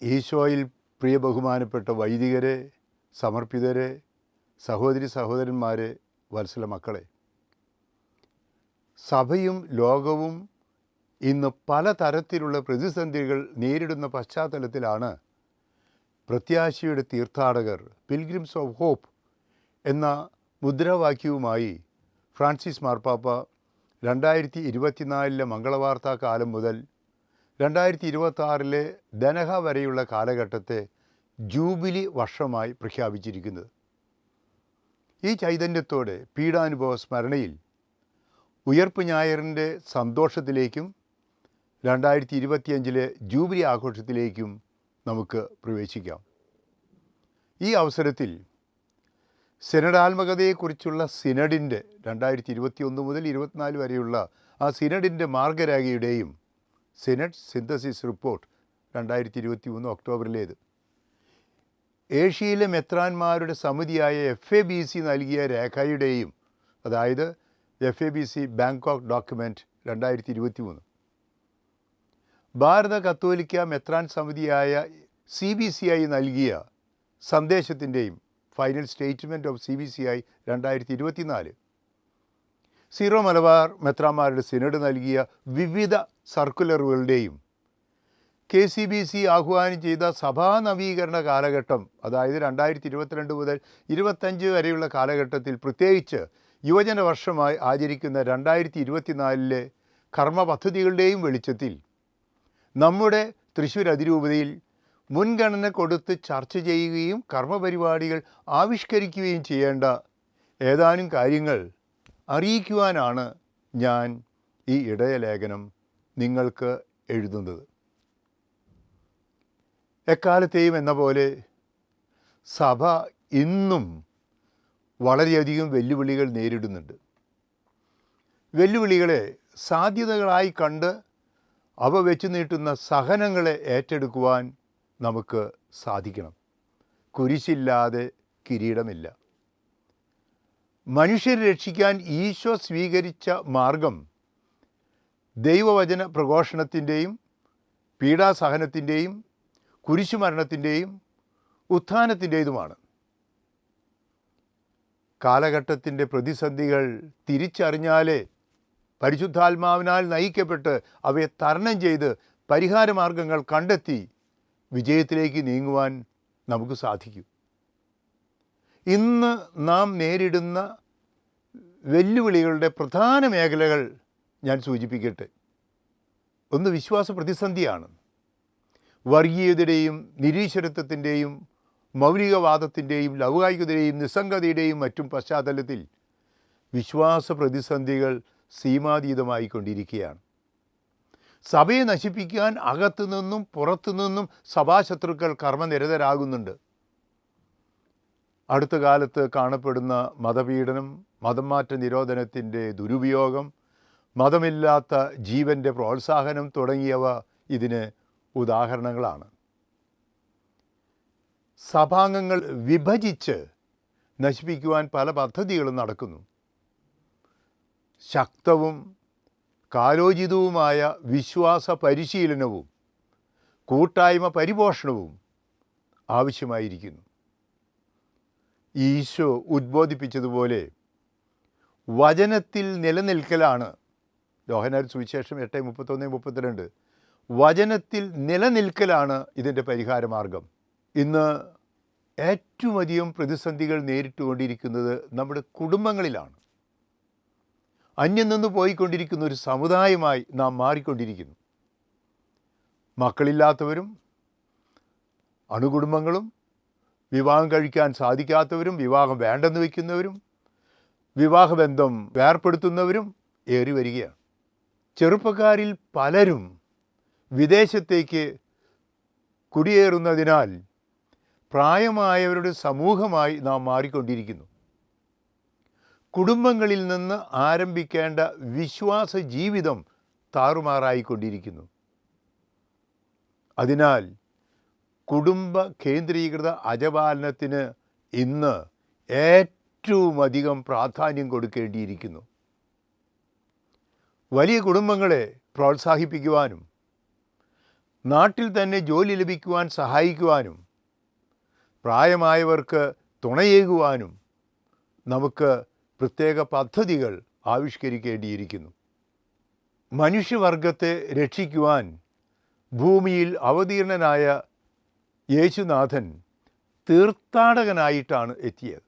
ഈശോയിൽ പ്രിയ ബഹുമാനപ്പെട്ട വൈദികരെ, സമർപ്പിതരെ, സഹോദരി സഹോദരന്മാരെ, വത്സല മക്കളെ, സഭയും ലോകവും ഇന്ന് പലതരത്തിലുള്ള പ്രതിസന്ധികൾ നേരിടുന്ന പശ്ചാത്തലത്തിലാണ് പ്രത്യാശയുടെ തീർത്ഥാടകർ പിൽഗ്രിംസ് ഓഫ് ഹോപ്പ് എന്ന മുദ്രാവാക്യവുമായി ഫ്രാൻസിസ് മാർപ്പാപ്പ 2024 മംഗളവാർത്താ കാലം മുതൽ 2026 ദനഹ വരെയുള്ള കാലഘട്ടത്തെ ജൂബിലി വർഷമായി പ്രഖ്യാപിച്ചിരിക്കുന്നത്. ഈ ചൈതന്യത്തോടെ പീഡാനുഭവ സ്മരണയിൽ ഉയർപ്പ് ഞായറിൻ്റെ സന്തോഷത്തിലേക്കും 2025 ജൂബിലി ആഘോഷത്തിലേക്കും നമുക്ക് പ്രവേശിക്കാം. ഈ അവസരത്തിൽ സിനഡാത്മകതയെക്കുറിച്ചുള്ള സിനഡിൻ്റെ 2021 മുതൽ 24 വരെയുള്ള ആ സിനഡിൻ്റെ മാർഗരേഖയുടെയും സിനഡ് സിന്തസിസ് റിപ്പോർട്ട് 2023 ഒക്ടോബറിലേത്, ഏഷ്യയിലെ മെത്രാന്മാരുടെ സമിതിയായ FABC നൽകിയ രേഖയുടെയും, അതായത് FABC ബാങ്കോക്ക് ഡോക്യുമെൻറ്റ് 2023, ഭാരത കത്തോലിക്ക മെത്രാൻ സമിതിയായ CBCI നൽകിയ സന്ദേശത്തിൻ്റെയും final statement of CBCI 2024, Syro Malabar മെത്രാന്മാരുടെ സിനഡ് നൽകിയ വിവിധ സർക്കുലറുകളുടെയും KCBC ആഹ്വാനം ചെയ്ത സഭാ നവീകരണ കാലഘട്ടം, അതായത് 2022 മുതൽ 25 വരെയുള്ള കാലഘട്ടത്തിൽ പ്രത്യേകിച്ച് യുവജന വർഷമായി ആചരിക്കുന്ന 2024 കർമ്മ പദ്ധതികളുടെയും വെളിച്ചത്തിൽ നമ്മുടെ തൃശ്ശൂർ അതിരൂപതയിൽ മുൻഗണന കൊടുത്ത് ചർച്ച ചെയ്യുകയും കർമ്മപരിപാടികൾ ആവിഷ്കരിക്കുകയും ചെയ്യേണ്ട ഏതാനും കാര്യങ്ങൾ അറിയിക്കുവാനാണ് ഞാൻ ഈ ഇടയലേഖനം നിങ്ങൾക്ക് എഴുതുന്നത്. എക്കാലത്തെയും എന്ന പോലെ സഭ ഇന്നും വളരെയധികം വെല്ലുവിളികൾ നേരിടുന്നുണ്ട്. വെല്ലുവിളികളെ സാധ്യതകളായി കണ്ട് അവ വെച്ച് നീട്ടുന്ന സഹനങ്ങളെ ഏറ്റെടുക്കുവാൻ നമുക്ക് സാധിക്കണം. കുരിശില്ലാതെ കിരീടമില്ല. മനുഷ്യരെ രക്ഷിക്കാൻ ഈശോ സ്വീകരിച്ച മാർഗം ദൈവവചന പ്രഘോഷണത്തിൻ്റെയും പീഡാസഹനത്തിൻ്റെയും കുരിശുമരണത്തിൻ്റെയും ഉത്ഥാനത്തിൻ്റേതുമാണ്. കാലഘട്ടത്തിൻ്റെ പ്രതിസന്ധികൾ തിരിച്ചറിഞ്ഞാലേ പരിശുദ്ധാത്മാവിനാൽ നയിക്കപ്പെട്ട് അവയെ തരണം ചെയ്ത് പരിഹാരമാർഗങ്ങൾ കണ്ടെത്തി വിജയത്തിലേക്ക് നീങ്ങുവാൻ നമുക്ക് സാധിക്കും. ഇന്ന് നാം നേരിടുന്ന വെല്ലുവിളികളുടെ പ്രധാന മേഖലകൾ ഞാൻ സൂചിപ്പിക്കട്ടെ. ഒന്ന് വിശ്വാസ പ്രതിസന്ധിയാണ്. വർഗീയതയുടെയും നിരീശ്വരത്വത്തിൻ്റെയും മൗലികവാദത്തിൻ്റെയും ലൗകികതയുടെയും നിസ്സംഗതയുടെയും മറ്റും പശ്ചാത്തലത്തിൽ വിശ്വാസ പ്രതിസന്ധികൾ സീമാതീതമായിക്കൊണ്ടിരിക്കുകയാണ്. സഭയെ നശിപ്പിക്കാൻ അകത്തുനിന്നും പുറത്തുനിന്നും സഭാശത്രുക്കൾ കർമ്മനിരതരാകുന്നുണ്ട്. അടുത്ത കാലത്ത് കാണപ്പെടുന്ന മതപീഡനം, മതം മാറ്റ നിരോധനത്തിൻ്റെ ദുരുപയോഗം, മതമില്ലാത്ത ജീവൻ്റെ പ്രോത്സാഹനം തുടങ്ങിയവ ഇതിന് ഉദാഹരണങ്ങളാണ്. സഭാംഗങ്ങൾ വിഭജിച്ച് നശിപ്പിക്കുവാൻ പല പദ്ധതികളും നടക്കുന്നു. ശക്തവും കാലോചിതവുമായ വിശ്വാസ പരിശീലനവും കൂട്ടായ്മ പരിപോഷണവും ആവശ്യമായിരിക്കുന്നു. ഈശോ ഉദ്ബോധിപ്പിച്ചതുപോലെ വചനത്തിൽ നിലനിൽക്കലാണ്, യോഹന്നാൻ സുവിശേഷം 8:31-32, വചനത്തിൽ നിലനിൽക്കലാണ് ഇതിൻ്റെ പരിഹാരമാർഗം. ഇന്ന് ഏറ്റവും അധികം പ്രതിസന്ധികൾ നേരിട്ടുകൊണ്ടിരിക്കുന്നത് നമ്മുടെ കുടുംബങ്ങളിലാണ്. അന്യം നിന്ന് പോയിക്കൊണ്ടിരിക്കുന്ന ഒരു സമുദായമായി നാം മാറിക്കൊണ്ടിരിക്കുന്നു. മക്കളില്ലാത്തവരും അണുകുടുംബങ്ങളും വിവാഹം കഴിക്കാൻ സാധിക്കാത്തവരും വിവാഹം വേണ്ടെന്ന് വയ്ക്കുന്നവരും വിവാഹബന്ധം വേർപ്പെടുത്തുന്നവരും ഏറി വരികയാണ്. ചെറുപ്പക്കാരിൽ പലരും വിദേശത്തേക്ക് കുടിയേറുന്നതിനാൽ പ്രായമായവരുടെ സമൂഹമായി നാം മാറിക്കൊണ്ടിരിക്കുന്നു. കുടുംബങ്ങളിൽ നിന്ന് ആരംഭിക്കേണ്ട വിശ്വാസ ജീവിതം താറുമാറായിക്കൊണ്ടിരിക്കുന്നു. അതിനാൽ കുടുംബ കേന്ദ്രീകൃത അജപാലനത്തിന് ഇന്ന് ഏറ്റവും അധികം പ്രാധാന്യം കൊടുക്കേണ്ടിയിരിക്കുന്നു. വലിയ കുടുംബങ്ങളെ പ്രോത്സാഹിപ്പിക്കുവാനും നാട്ടിൽ തന്നെ ജോലി ലഭിക്കുവാൻ സഹായിക്കുവാനും പ്രായമായവർക്ക് തുണയേകുവാനും നമുക്ക് പ്രത്യേക പദ്ധതികൾ ആവിഷ്കരിക്കേണ്ടിയിരിക്കുന്നു. മനുഷ്യവർഗത്തെ രക്ഷിക്കുവാൻ ഭൂമിയിൽ അവതീർണനായ യേശുനാഥൻ തീർത്ഥാടകനായിട്ടാണ് എത്തിയത്.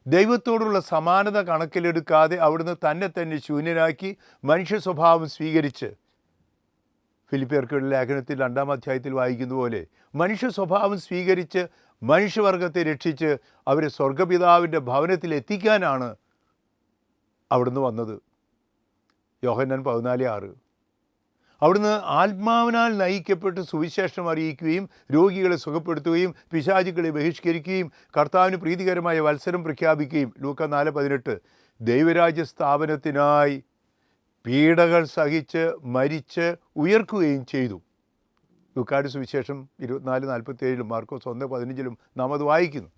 ദൈവത്തോടുള്ള സമാനത കണക്കിലെടുക്കാതെ അവിടുന്ന് തന്നെ ശൂന്യനാക്കി മനുഷ്യ സ്വഭാവം സ്വീകരിച്ച്, ഫിലിപ്പിയർക്കുള്ള ലേഖനത്തിൽ 2-ാം അധ്യായത്തിൽ വായിക്കുന്ന പോലെ മനുഷ്യ സ്വഭാവം സ്വീകരിച്ച് മനുഷ്യവർഗത്തെ രക്ഷിച്ച് അവരെ സ്വർഗപിതാവിൻ്റെ ഭവനത്തിൽ എത്തിക്കാനാണ് അവിടുന്ന് വന്നത്. യോഹന്നാൻ 14:6. അവിടുന്ന് ആത്മാവിനാൽ നയിക്കപ്പെട്ട് സുവിശേഷം അറിയിക്കുകയും രോഗികളെ സുഖപ്പെടുത്തുകയും പിശാചുക്കളെ ബഹിഷ്കരിക്കുകയും കർത്താവിന് പ്രീതികരമായ വത്സരം പ്രഖ്യാപിക്കുകയും ലൂക്ക 4:18 ദൈവരാജ്യ സ്ഥാപനത്തിനായി പീഡകൾ സഹിച്ച് മരിച്ച് ഉയർക്കുകയും ചെയ്തു. ലൂക്കായുടെ സുവിശേഷം 24:47 മാർക്കോസ് 1:15 നാം അത് വായിക്കുന്നു.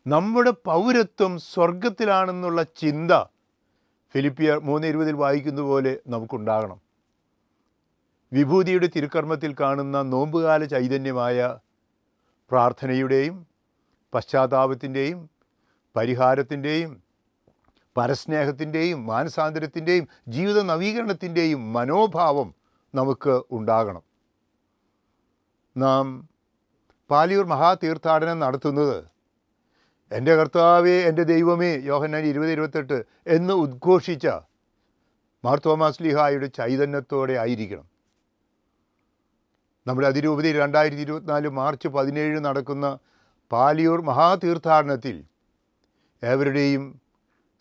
നമ്മുടെ പൗരത്വം സ്വർഗത്തിലാണെന്നുള്ള ചിന്ത ഫിലിപ്പിയർ 3:20 വായിക്കുന്ന പോലെ നമുക്കുണ്ടാകണം. വിഭൂതിയുടെ തിരുക്കർമ്മത്തിൽ കാണുന്ന നോമ്പുകാല ചൈതന്യമായ പ്രാർത്ഥനയുടെയും പശ്ചാത്താപത്തിൻ്റെയും പരിഹാരത്തിൻ്റെയും പരസ്നേഹത്തിൻ്റെയും മാനസാന്തരത്തിൻ്റെയും ജീവിത നവീകരണത്തിൻ്റെയും മനോഭാവം നമുക്ക് ഉണ്ടാകണം. നാം പാലിയൂർ മഹാതീർത്ഥാടനം നടത്തുന്നത് എൻ്റെ കർത്താവേ, എൻ്റെ ദൈവമേ, യോഹന്നാൻ 20:28 എന്ന് ഉദ്ഘോഷിച്ച മാർ തോമാ ശ്ലീഹായുടെ ചൈതന്യത്തോടെ ആയിരിക്കണം. നമ്മുടെ അതിരൂപതയിൽ 2024 മാർച്ച് 17 നടക്കുന്ന പാലിയൂർ മഹാതീർത്ഥാടനത്തിൽ ഏവരുടെയും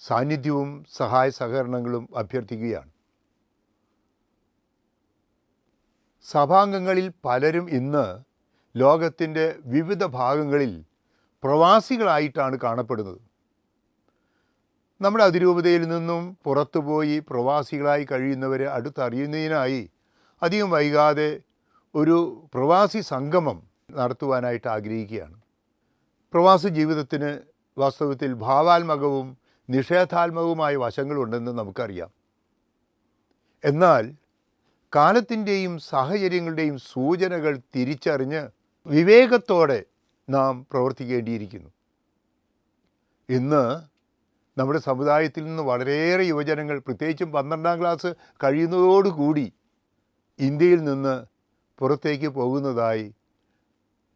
സാന്നിധ്യവും സഹായ സഹകരണങ്ങളും അഭ്യർത്ഥിക്കുകയാണ്. സഭാംഗങ്ങളിൽ പലരും ഇന്ന് ലോകത്തിൻ്റെ വിവിധ ഭാഗങ്ങളിൽ പ്രവാസികളായിട്ടാണ് കാണപ്പെടുന്നത്. നമ്മുടെ അതിരൂപതയിൽ നിന്നും പുറത്തുപോയി പ്രവാസികളായി കഴിയുന്നവരെ അടുത്തറിയുന്നതിനായി അധികം വൈകാതെ ഒരു പ്രവാസി സംഗമം നടത്തുവാനായിട്ട് ആഗ്രഹിക്കുകയാണ്. പ്രവാസി ജീവിതത്തിന് വാസ്തവത്തിൽ ഭാവാത്മകവും നിഷേധാത്മകവുമായ വശങ്ങളുണ്ടെന്ന് നമുക്കറിയാം. എന്നാൽ കാലത്തിൻ്റെയും സാഹചര്യങ്ങളുടെയും സൂചനകൾ തിരിച്ചറിഞ്ഞ് വിവേകത്തോടെ നാം പ്രവർത്തിക്കേണ്ടിയിരിക്കുന്നു. ഇന്ന് നമ്മുടെ സമുദായത്തിൽ നിന്ന് വളരെയേറെ യുവജനങ്ങൾ, പ്രത്യേകിച്ചും 12ാം ക്ലാസ് കഴിയുന്നതോടുകൂടി ഇന്ത്യയിൽ നിന്ന് പുറത്തേക്ക് പോകുന്നതായി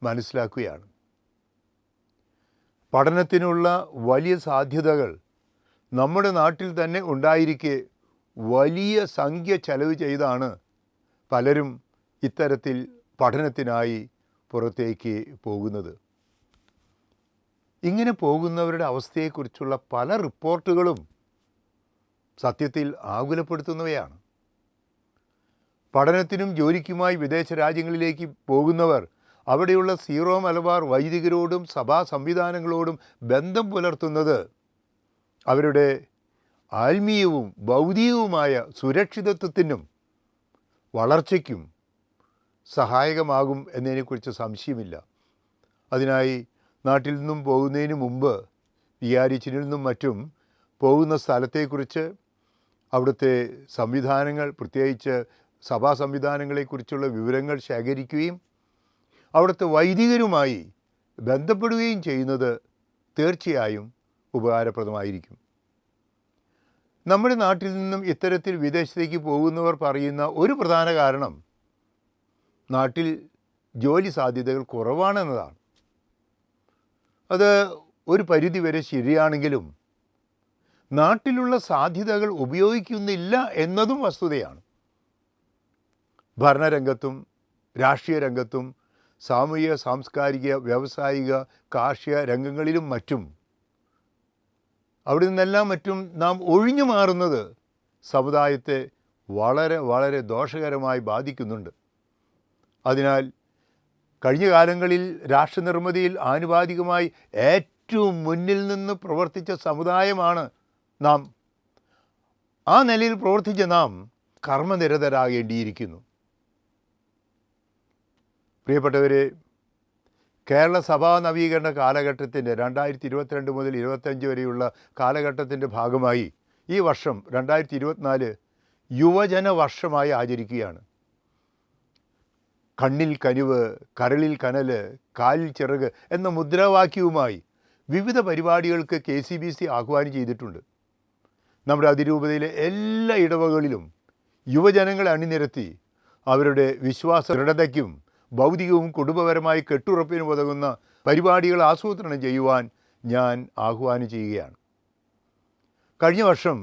മനസ്സിലാക്കുകയാണ്. പഠനത്തിനുള്ള വലിയ സാധ്യതകൾ നമ്മുടെ നാട്ടിൽ തന്നെ ഉണ്ടായിരിക്കെ വലിയ സംഖ്യ ചെലവ് ചെയ്താണ് പലരും ഇത്തരത്തിൽ പഠനത്തിനായി പുറത്തേക്ക് പോകുന്നത്. ഇങ്ങനെ പോകുന്നവരുടെ അവസ്ഥയെക്കുറിച്ചുള്ള പല റിപ്പോർട്ടുകളും സത്യത്തിൽ ആകുലപ്പെടുത്തുന്നവയാണ്. പഠനത്തിനും ജോലിക്കുമായി വിദേശ രാജ്യങ്ങളിലേക്ക് പോകുന്നവർ അവിടെയുള്ള സീറോ മലബാർ വൈദികരോടും സഭാ സംവിധാനങ്ങളോടും ബന്ധം പുലർത്തുന്നത് അവരുടെ ആത്മീയവും ഭൗതികവുമായ സുരക്ഷിതത്വത്തിനും വളർച്ചയ്ക്കും സഹായകമാകും എന്നതിനെക്കുറിച്ച് സംശയമില്ല. അതിനായി നാട്ടിൽ നിന്നും പോകുന്നതിന് മുമ്പ് വികാരിച്ചിനിൽ നിന്നും മറ്റും പോകുന്ന സ്ഥലത്തെക്കുറിച്ച്, അവിടുത്തെ സംവിധാനങ്ങൾ, പ്രത്യേകിച്ച് സഭാ സംവിധാനങ്ങളെക്കുറിച്ചുള്ള വിവരങ്ങൾ ശേഖരിക്കുകയും അവിടുത്തെ വൈദികരുമായി ബന്ധപ്പെടുകയും ചെയ്യുന്നത് തീർച്ചയായും ഉപകാരപ്രദമായിരിക്കും. നമ്മുടെ നാട്ടിൽ നിന്നും ഇത്തരത്തിൽ വിദേശത്തേക്ക് പോകുന്നവർ പറയുന്ന ഒരു പ്രധാന കാരണം നാട്ടിൽ ജോലി സാധ്യതകൾ കുറവാണെന്നതാണ്. അത് ഒരു പരിധിവരെ ശരിയാണെങ്കിലും നാട്ടിലുള്ള സാധ്യതകൾ ഉപയോഗിക്കുന്നില്ല എന്നതും വസ്തുതയാണ്. ഭരണരംഗത്തും രാഷ്ട്രീയ രംഗത്തും സാമൂഹിക, സാംസ്കാരിക, വ്യാവസായിക, കാർഷിക രംഗങ്ങളിലും മറ്റും അവിടെ നിന്നെല്ലാം മറ്റും നാം ഒഴിഞ്ഞു മാറുന്നത് സമുദായത്തെ വളരെ വളരെ ദോഷകരമായി ബാധിക്കുന്നുണ്ട്. അതിനാൽ കഴിഞ്ഞ കാലങ്ങളിൽ രാഷ്ട്രനിർമ്മിതിയിൽ ആനുപാതികമായി ഏറ്റവും മുന്നിൽ നിന്ന് പ്രവർത്തിച്ച സമുദായമാണ് നാം. ആ നിലയിൽ പ്രവർത്തിച്ച നാം കർമ്മനിരതരാകേണ്ടിയിരിക്കുന്നു. പ്രിയപ്പെട്ടവരെ, കേരള സഭാ നവീകരണ കാലഘട്ടത്തിൻ്റെ 2022 മുതൽ 2025 വരെയുള്ള കാലഘട്ടത്തിൻ്റെ ഭാഗമായി ഈ വർഷം 2024 യുവജന വർഷമായി ആചരിക്കുകയാണ്. കണ്ണിൽ കനിവ്, കരളിൽ കനല്, കാലിൽ ചിറക് എന്ന മുദ്രാവാക്യവുമായി വിവിധ പരിപാടികൾക്ക് KCBC ആഹ്വാനം ചെയ്തിട്ടുണ്ട്. നമ്മുടെ അതിരൂപതയിലെ എല്ലാ ഇടവകളിലും യുവജനങ്ങളെ അണിനിരത്തി അവരുടെ വിശ്വാസ ദൃഢതയ്ക്കും ഭൗതികവും കുടുംബപരമായി കെട്ടുറപ്പിനും ഉതകുന്ന പരിപാടികൾ ആസൂത്രണം ചെയ്യുവാൻ ഞാൻ ആഹ്വാനം ചെയ്യുകയാണ്. കഴിഞ്ഞ വർഷം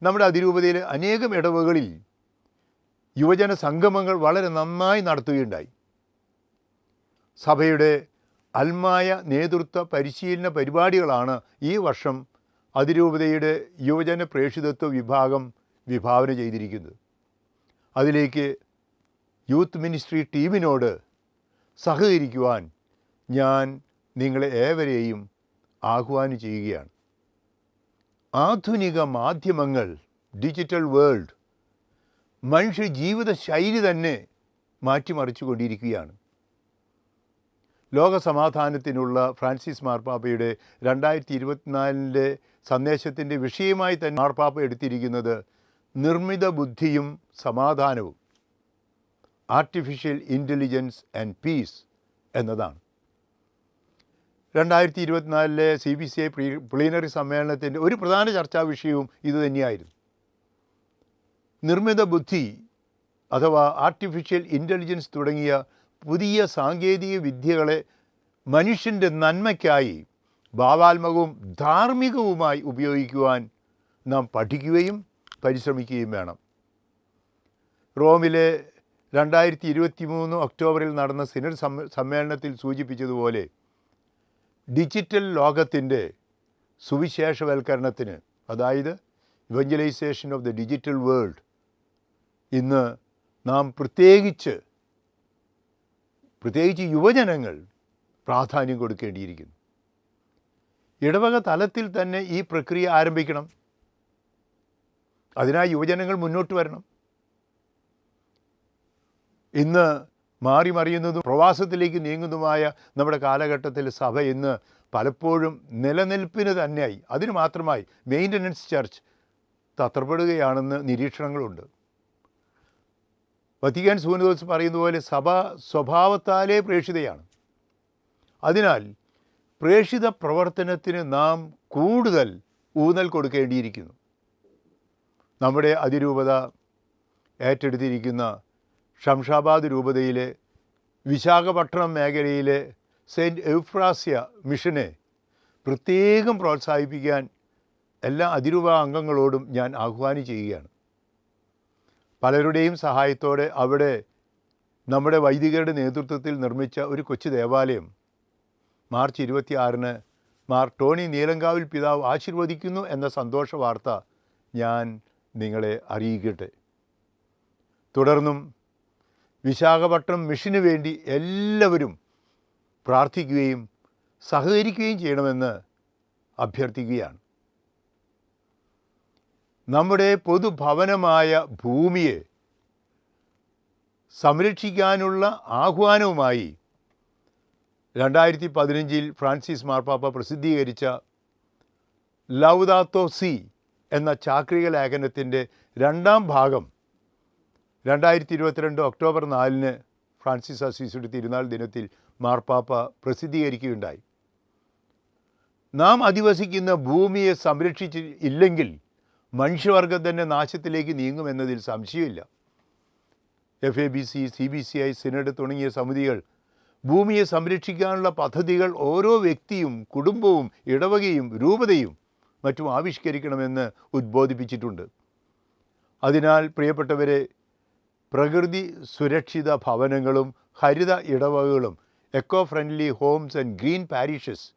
നമ്മുടെ അതിരൂപതയിലെ അനേകം ഇടവകളിൽ യുവജന സംഗമങ്ങൾ വളരെ നന്നായി നടത്തുകയുണ്ടായി. സഭയുടെ അൽമായ നേതൃത്വ പരിശീലന പരിപാടികളാണ് ഈ വർഷം അതിരൂപതയുടെ യുവജന പ്രേക്ഷിതത്വ വിഭാഗം വിഭാവന ചെയ്തിരിക്കുന്നത്. അതിലേക്ക് യൂത്ത് മിനിസ്ട്രി ടീമിനോട് സഹകരിക്കുവാൻ ഞാൻ നിങ്ങളെ ഏവരെയും ആഹ്വാനം ചെയ്യുകയാണ്. ആധുനിക മാധ്യമങ്ങൾ, ഡിജിറ്റൽ വേൾഡ് മനുഷ്യ ജീവിത ശൈലി തന്നെ മാറ്റിമറിച്ചു കൊണ്ടിരിക്കുകയാണ്. ലോക സമാധാനത്തിനുള്ള ഫ്രാൻസിസ് മാർപ്പാപ്പയുടെ 2024 സന്ദേശത്തിൻ്റെ വിഷയമായി തന്നെ മാർപ്പാപ്പ എടുത്തിരിക്കുന്നത് നിർമ്മിത ബുദ്ധിയും സമാധാനവും, ആർട്ടിഫിഷ്യൽ ഇൻ്റലിജൻസ് ആൻഡ് പീസ് എന്നതാണ്. 2024 CBCI പ്ലീനറി സമ്മേളനത്തിൻ്റെ ഒരു പ്രധാന ചർച്ചാ വിഷയവും ഇതുതന്നെയായിരുന്നു. നിർമ്മിത ബുദ്ധി അഥവാ ആർട്ടിഫിഷ്യൽ ഇൻ്റലിജൻസ് തുടങ്ങിയ പുതിയ സാങ്കേതിക വിദ്യകളെ മനുഷ്യൻ്റെ നന്മയ്ക്കായി ഭാവാത്മകവും ധാർമ്മികവുമായി ഉപയോഗിക്കുവാൻ നാം പഠിക്കുകയും പരിശ്രമിക്കുകയും വേണം. റോമിലെ 2023 ഒക്ടോബറിൽ നടന്ന സിനഡ് സമ്മേളനത്തിൽ സൂചിപ്പിച്ചതുപോലെ ഡിജിറ്റൽ ലോകത്തിൻ്റെ സുവിശേഷവൽക്കരണത്തിന്, അതായത് ഇവഞ്ചലൈസേഷൻ ഓഫ് ദ ഡിജിറ്റൽ വേൾഡ്, ഇന്ന് നാം പ്രത്യേകിച്ച് യുവജനങ്ങൾ പ്രാധാന്യം കൊടുക്കേണ്ടിയിരിക്കുന്നു. ഇടവക തലത്തിൽ തന്നെ ഈ പ്രക്രിയ ആരംഭിക്കണം. അതിനായി യുവജനങ്ങൾ മുന്നോട്ട് വരണം. ഇന്ന് മാറി മറിയുന്നതും പ്രവാസത്തിലേക്ക് നീങ്ങുന്നതുമായ നമ്മുടെ കാലഘട്ടത്തിൽ സഭ ഇന്ന് പലപ്പോഴും നിലനിൽപ്പിന് തന്നെയായി, അതിന് മാത്രമായി മെയിൻ്റനൻസ് ചർച്ച് തത്രപ്പെടുകയാണെന്ന് നിരീക്ഷണങ്ങളുണ്ട്. വത്തിക്കാൻ സൂനദോസ് പറയുന്ന പോലെ സഭ സ്വഭാവത്താലേ പ്രേക്ഷിതയാണ്. അതിനാൽ പ്രേക്ഷിത പ്രവർത്തനത്തിന് നാം കൂടുതൽ ഊന്നൽ കൊടുക്കേണ്ടിയിരിക്കുന്നു. നമ്മുടെ അതിരൂപത ഏറ്റെടുത്തിരിക്കുന്ന ഷംഷാബാദ് രൂപതയിലെ വിശാഖപട്ടണം മേഖലയിലെ സെൻറ്റ് എഫ്രാസ്യ മിഷനെ പ്രത്യേകം പ്രോത്സാഹിപ്പിക്കാൻ എല്ലാ അതിരൂപ അംഗങ്ങളോടും ഞാൻ ആഹ്വാനം ചെയ്യുകയാണ്. പലരുടെയും സഹായത്തോടെ അവിടെ നമ്മുടെ വൈദികരുടെ നേതൃത്വത്തിൽ നിർമ്മിച്ച ഒരു കൊച്ചു ദേവാലയം മാർച്ച് 26 മാർ ടോണി നീലങ്കാവിൽ പിതാവ് ആശീർവദിക്കുന്നു എന്ന സന്തോഷ വാർത്ത ഞാൻ നിങ്ങളെ അറിയിക്കട്ടെ. തുടർന്നും വിശാഖപട്ടണം മിഷന് വേണ്ടി എല്ലാവരും പ്രാർത്ഥിക്കുകയും സഹകരിക്കുകയും ചെയ്യണമെന്ന് അഭ്യർത്ഥിക്കുകയാണ്. നമ്മുടെ പൊതുഭവനമായ ഭൂമിയെ സംരക്ഷിക്കാനുള്ള ആഹ്വാനവുമായി 2015 ഫ്രാൻസിസ് മാർപ്പാപ്പ പ്രസിദ്ധീകരിച്ച ലൗദാത്തോ സി എന്ന ചാക്രിക ലേഖനത്തിൻ്റെ 2ാം ഭാഗം 2022 ഒക്ടോബർ 4 ഫ്രാൻസിസ് അസീസിയുടെ തിരുനാൾ ദിനത്തിൽ മാർപ്പാപ്പ പ്രസിദ്ധീകരിക്കുകയുണ്ടായി. നാം അധിവസിക്കുന്ന ഭൂമിയെ സംരക്ഷിച്ചില്ലെങ്കിൽ മനുഷ്യവർഗം തന്നെ നാശത്തിലേക്ക് നീങ്ങുമെന്നതിൽ സംശയമില്ല. FABC, CBCI, സിനഡ് തുടങ്ങിയ സമിതികൾ ഭൂമിയെ സംരക്ഷിക്കാനുള്ള പദ്ധതികൾ ഓരോ വ്യക്തിയും കുടുംബവും ഇടവകയും രൂപതയും മറ്റും ആവിഷ്കരിക്കണമെന്ന് ഉദ്ബോധിപ്പിച്ചിട്ടുണ്ട്. അതിനാൽ പ്രിയപ്പെട്ടവരെ, പ്രകൃതി സുരക്ഷിത ഭവനങ്ങളും ഹരിത ഇടവകകളും, eco friendly homes and green parishes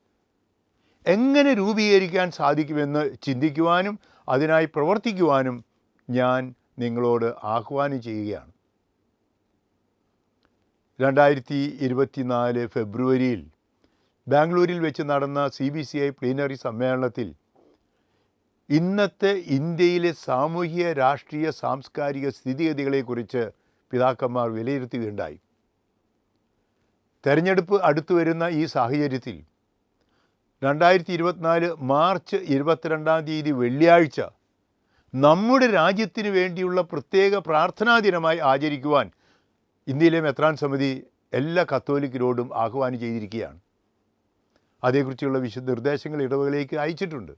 എങ്ങനെ രൂപീകരിക്കാൻ സാധിക്കുമെന്ന് ചിന്തിക്കുവാനും അതിനായി പ്രവർത്തിക്കുവാനും ഞാൻ നിങ്ങളോട് ആഹ്വാനം ചെയ്യുകയാണ്. 2024 ഫെബ്രുവരിയിൽ ബാംഗ്ലൂരിൽ വെച്ച് നടന്ന CBCI പ്ലീനറി സമ്മേളനത്തിൽ ഇന്നത്തെ ഇന്ത്യയിലെ സാമൂഹിക രാഷ്ട്രീയ സാംസ്കാരിക സ്ഥിതിഗതികളെക്കുറിച്ച് പിതാക്കന്മാർ വിലയിരുത്തുകയുണ്ടായി. തെരഞ്ഞെടുപ്പ് അടുത്തു വരുന്ന ഈ സാഹചര്യത്തിൽ 2024 മാർച്ച് 22 വെള്ളിയാഴ്ച നമ്മുടെ രാജ്യത്തിന് വേണ്ടിയുള്ള പ്രത്യേക പ്രാർത്ഥനാ ദിനമായി ആചരിക്കുവാൻ ഇന്ത്യയിലെ മെത്രാൻ സമിതി എല്ലാ കത്തോലിക്കരോടും ആഹ്വാനം ചെയ്തിരിക്കുകയാണ്. അതേക്കുറിച്ചുള്ള നിർദ്ദേശങ്ങൾ ഇടവകളിലേക്ക് അയച്ചിട്ടുണ്ട്.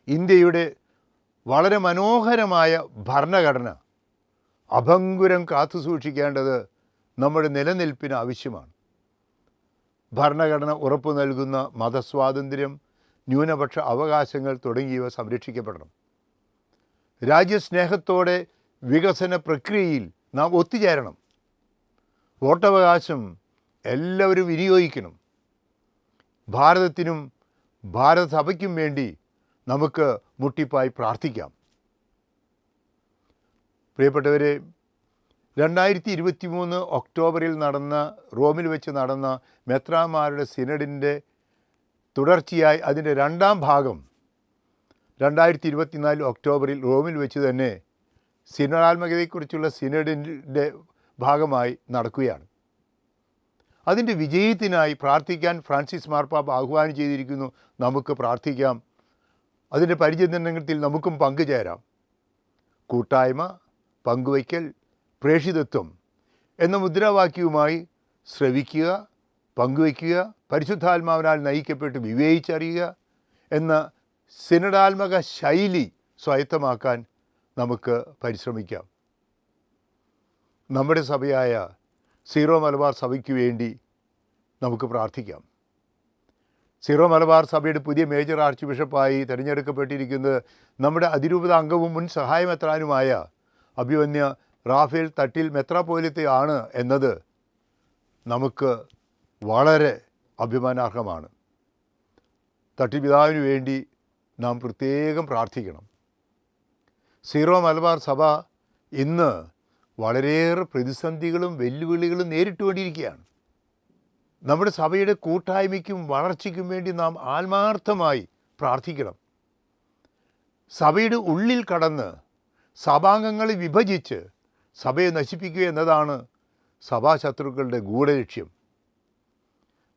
ഇന്ത്യയുടെ വളരെ മനോഹരമായ ഭരണഘടന അഭംഗുരം കാത്തു സൂക്ഷിക്കേണ്ടത് നമ്മുടെ നിലനിൽപ്പിന് ആവശ്യമാണ്. ഭരണഘടന ഉറപ്പു നൽകുന്ന മതസ്വാതന്ത്ര്യം, ന്യൂനപക്ഷ അവകാശങ്ങൾ തുടങ്ങിയവ സംരക്ഷിക്കപ്പെടണം. രാജ്യസ്നേഹത്തോടെ വികസന പ്രക്രിയയിൽ നാം ഒത്തുചേരണം. വോട്ടവകാശം എല്ലാവരും വിനിയോഗിക്കണം. ഭാരതത്തിനും ഭാരതസഭയ്ക്കും വേണ്ടി നമുക്ക് മുട്ടിപ്പായി പ്രാർത്ഥിക്കാം. പ്രിയപ്പെട്ടവരെ, 2023 ഒക്ടോബറിൽ റോമിൽ വെച്ച് നടന്ന മെത്രാന്മാരുടെ സിനഡിൻ്റെ തുടർച്ചയായി അതിൻ്റെ രണ്ടാം ഭാഗം 2024 ഒക്ടോബറിൽ റോമിൽ വെച്ച് തന്നെ സിനഡാത്മകതയെക്കുറിച്ചുള്ള സിനഡിൻ്റെ ഭാഗമായി നടക്കുകയാണ്. അതിൻ്റെ വിജയത്തിനായി പ്രാർത്ഥിക്കാൻ ഫ്രാൻസിസ് മാർപ്പാപ്പ ആഹ്വാനം ചെയ്തിരിക്കുന്നു. നമുക്ക് പ്രാർത്ഥിക്കാം. അതിൻ്റെ പരിചയത്തിൽ നമുക്കും പങ്കുചേരാം. കൂട്ടായ്മ, പങ്കുവയ്ക്കൽ, പ്രേഷിതത്വം എന്ന മുദ്രാവാക്യവുമായി ശ്രവിക്കുക, പങ്കുവയ്ക്കുക, പരിശുദ്ധാത്മാവിനാൽ നയിക്കപ്പെട്ട് വിവേചിച്ചറിയുക എന്ന സിനഡാത്മക ശൈലി സ്വായത്തമാക്കാൻ നമുക്ക് പരിശ്രമിക്കാം. നമ്മുടെ സഭയായ സീറോ മലബാർ സഭയ്ക്ക് വേണ്ടി നമുക്ക് പ്രാർത്ഥിക്കാം. സീറോ മലബാർ സഭയുടെ പുതിയ മേജർ ആർച്ച് ബിഷപ്പായി തിരഞ്ഞെടുക്കപ്പെട്ടിരിക്കുന്നത് നമ്മുടെ അതിരൂപത അംഗവും മുൻ സഹായമെത്രാനുമായ അഭിവന്യ റാഫേൽ തട്ടിൽ മെത്രാപ്പോലിത്തയാണ് എന്നത് നമുക്ക് വളരെ അഭിമാനാർഹമാണ്. തട്ടിൽ പിതാവിന് വേണ്ടി നാം പ്രത്യേകം പ്രാർത്ഥിക്കണം. സീറോ മലബാർ സഭ ഇന്ന് വളരെയേറെ പ്രതിസന്ധികളും വെല്ലുവിളികളും നേരിട്ടുകൊണ്ടിരിക്കുകയാണ്. നമ്മുടെ സഭയുടെ കൂട്ടായ്മയ്ക്കും വളർച്ചയ്ക്കും വേണ്ടി നാം ആത്മാർത്ഥമായി പ്രാർത്ഥിക്കണം. സഭയുടെ ഉള്ളിൽ കടന്ന് സഭാംഗങ്ങളെ വിഭജിച്ച് സഭയെ നശിപ്പിക്കുക എന്നതാണ് സഭാശത്രുക്കളുടെ ഗൂഢലക്ഷ്യം.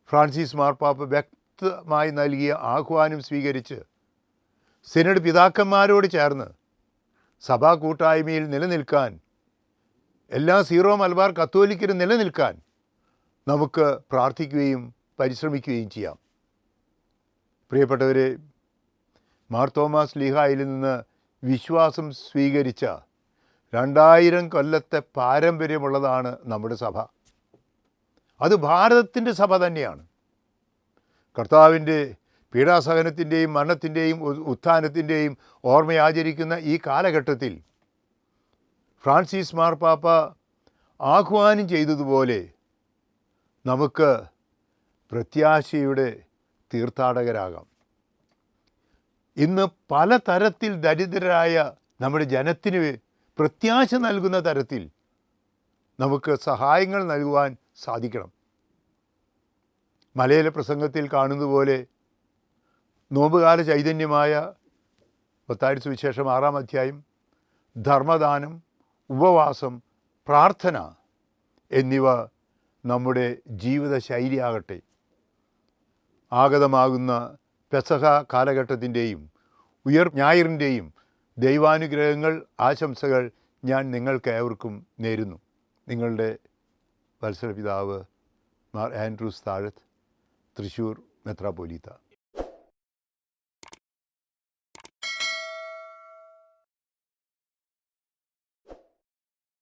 ഫ്രാൻസിസ് മാർപ്പാപ്പ വ്യക്തമായി നൽകിയ ആഹ്വാനം സ്വീകരിച്ച് സിനഡ് പിതാക്കന്മാരോട് ചേർന്ന് സഭാ കൂട്ടായ്മയിൽ നിലനിൽക്കാൻ, എല്ലാ സീറോ മലബാർ കത്തോലിക്കരും നിലനിൽക്കാൻ നമുക്ക് പ്രാർത്ഥിക്കുകയും പരിശ്രമിക്കുകയും ചെയ്യാം. പ്രിയപ്പെട്ടവരെ, മാർ തോമാസ് ലീഹായിൽ നിന്ന് വിശ്വാസം സ്വീകരിച്ച 2000 കൊല്ലത്തെ പാരമ്പര്യമുള്ളതാണ് നമ്മുടെ സഭ. അത് ഭാരതത്തിൻ്റെ സഭ തന്നെയാണ്. കർത്താവിൻ്റെ പീഡാസഹനത്തിൻ്റെയും മരണത്തിൻ്റെയും ഉത്ഥാനത്തിൻ്റെയും ഓർമ്മയാചരിക്കുന്ന ഈ കാലഘട്ടത്തിൽ ഫ്രാൻസിസ് മാർപ്പാപ്പ ആഹ്വാനം ചെയ്തതുപോലെ നമുക്ക് പ്രത്യാശയുടെ തീർത്ഥാടകരാകാം. ഇന്ന് പലതരത്തിൽ ദരിദ്രരായ നമ്മുടെ ജനത്തിന് പ്രത്യാശ നൽകുന്ന തരത്തിൽ നമുക്ക് സഹായങ്ങൾ നൽകുവാൻ സാധിക്കണം. മലയാള പ്രസംഗത്തിൽ കാണുന്നതുപോലെ നോമ്പുകാല ചൈതന്യമായ മത്തായിയുടെ സുവിശേഷം 6-ാം അധ്യായം, ധർമ്മദാനം, ഉപവാസം, പ്രാർത്ഥന എന്നിവ നമ്മുടെ ജീവിത ശൈലിയാകട്ടെ. ആഗതമാകുന്ന പെസഹ കാലഘട്ടത്തിൻ്റെയും ഞായറിൻ്റെയും ദൈവാനുഗ്രഹങ്ങൾ, ആശംസകൾ ഞാൻ നിങ്ങൾക്കേവർക്കും നേരുന്നു. നിങ്ങളുടെ വത്സല പിതാവ് മാർ ആൻഡ്രൂസ് താഴത്ത്, തൃശ്ശൂർ മെത്രാപ്പോലീത്ത.